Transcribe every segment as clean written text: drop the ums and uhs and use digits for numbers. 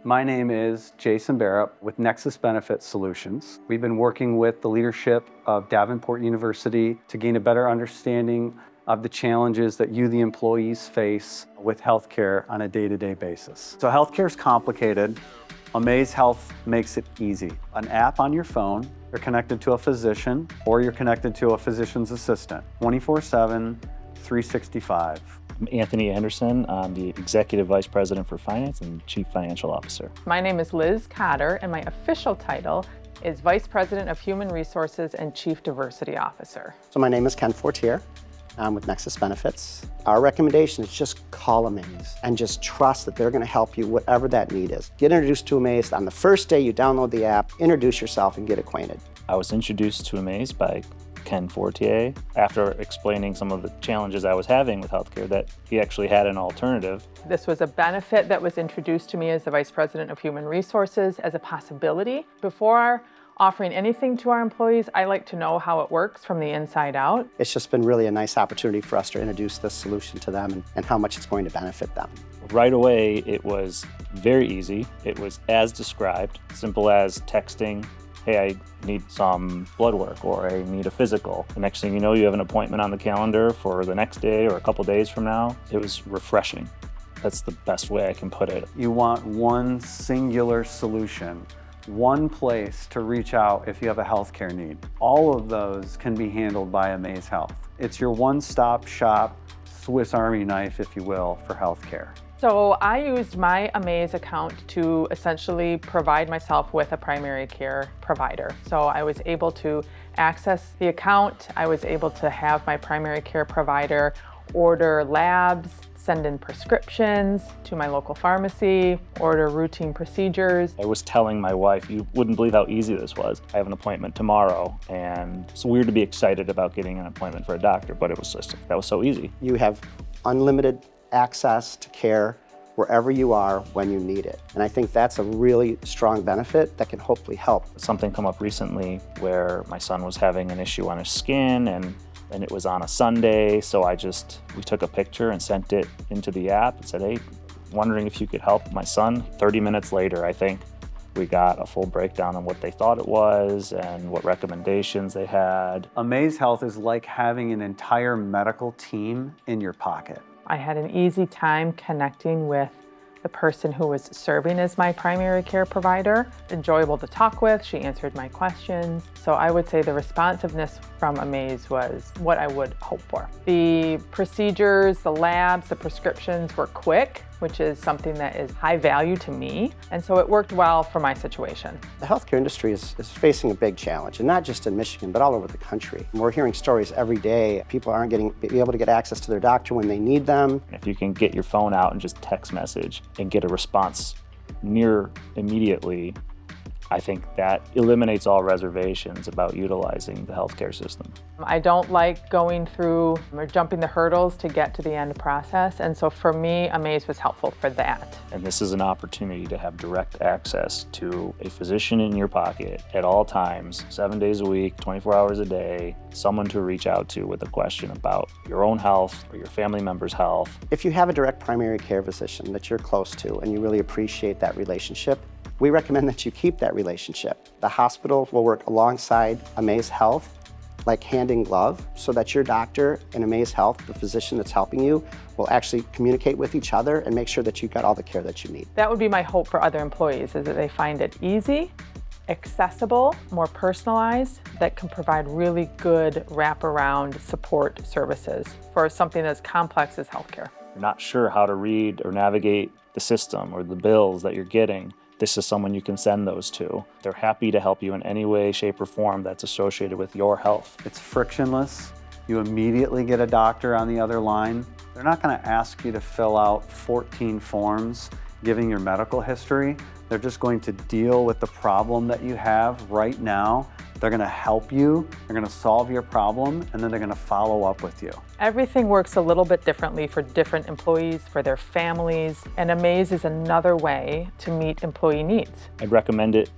My name is Jason Barrett with Nexus Benefit Solutions. We've been working with the leadership of Davenport University to gain a better understanding of the challenges that you, the employees, face with healthcare on a day-to-day basis. So healthcare is complicated. Amaze Health makes it easy. An app on your phone, you're connected to a physician, or you're connected to a physician's assistant, 24/7, 365. I'm Anthony Anderson. I'm the Executive Vice President for Finance and Chief Financial Officer. My name is Liz Cotter, and my official title is Vice President of Human Resources and Chief Diversity Officer. So my name is Ken Fortier. I'm with Nexus Benefits. Our recommendation is just call Amaze and just trust that they're going to help you whatever that need is. Get introduced to Amaze. On the first day you download the app, introduce yourself and get acquainted. I was introduced to Amaze by Ken Fortier after explaining some of the challenges I was having with healthcare, that he actually had an alternative. This was a benefit that was introduced to me as the Vice President of Human Resources as a possibility. Before offering anything to our employees, I like to know how it works from the inside out. It's just been really a nice opportunity for us to introduce this solution to them and how much it's going to benefit them. Right away, it was very easy. It was as described, simple as texting, hey, I need some blood work, or I need a physical. The next thing you know, you have an appointment on the calendar for the next day or a couple days from now. It was refreshing. That's the best way I can put it. You want one singular solution, one place to reach out if you have a healthcare need. All of those can be handled by Amaze Health. It's your one-stop shop, Swiss Army knife, if you will, for healthcare. So I used my Amaze account to essentially provide myself with a primary care provider. So I was able to access the account. I was able to have my primary care provider order labs, send in prescriptions to my local pharmacy, order routine procedures. I was telling my wife, you wouldn't believe how easy this was. I have an appointment tomorrow, and it's weird to be excited about getting an appointment for a doctor, but it was just, that was so easy. You have unlimited access to care wherever you are when you need it. And I think that's a really strong benefit that can hopefully help. Something come up recently where my son was having an issue on his skin, and it was on a Sunday, so we took a picture and sent it into the app and said, hey, wondering if you could help my son. 30 minutes later, I think, we got a full breakdown on what they thought it was and what recommendations they had. Amaze Health is like having an entire medical team in your pocket. I had an easy time connecting with the person who was serving as my primary care provider. Enjoyable to talk with, she answered my questions. So I would say the responsiveness from Amaze was what I would hope for. The procedures, the labs, the prescriptions were quick, which is something that is high value to me. And so it worked well for my situation. The healthcare industry is facing a big challenge, and not just in Michigan, but all over the country. We're hearing stories every day. People aren't be able to get access to their doctor when they need them. If you can get your phone out and just text message and get a response near immediately, I think that eliminates all reservations about utilizing the healthcare system. I don't like going through or jumping the hurdles to get to the end process, and so for me, Amaze was helpful for that. And this is an opportunity to have direct access to a physician in your pocket at all times, 7 days a week, 24 hours a day, someone to reach out to with a question about your own health or your family member's health. If you have a direct primary care physician that you're close to and you really appreciate that relationship, we recommend that you keep that relationship. The hospital will work alongside Amaze Health like hand in glove, so that your doctor and Amaze Health, the physician that's helping you, will actually communicate with each other and make sure that you've got all the care that you need. That would be my hope for other employees, is that they find it easy, accessible, more personalized, that can provide really good wraparound support services for something as complex as healthcare. You're not sure how to read or navigate the system or the bills that you're getting. This is someone you can send those to. They're happy to help you in any way, shape, or form that's associated with your health. It's frictionless. You immediately get a doctor on the other line. They're not going to ask you to fill out 14 forms giving your medical history. They're just going to deal with the problem that you have right now. They're going to help you, they're going to solve your problem, and then they're going to follow up with you. Everything works a little bit differently for different employees, for their families, and Amaze is another way to meet employee needs. I'd recommend it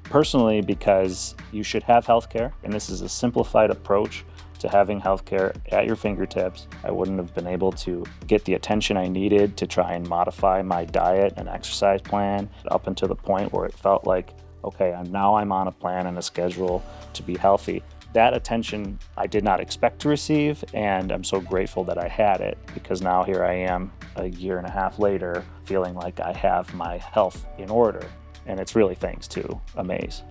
personally because you should have healthcare, and this is a simplified approach to having healthcare at your fingertips. I wouldn't have been able to get the attention I needed to try and modify my diet and exercise plan up until the point where it felt like, okay, I'm on a plan and a schedule to be healthy. That attention I did not expect to receive, and I'm so grateful that I had it, because now here I am a year and a half later feeling like I have my health in order. And it's really thanks to Amaze.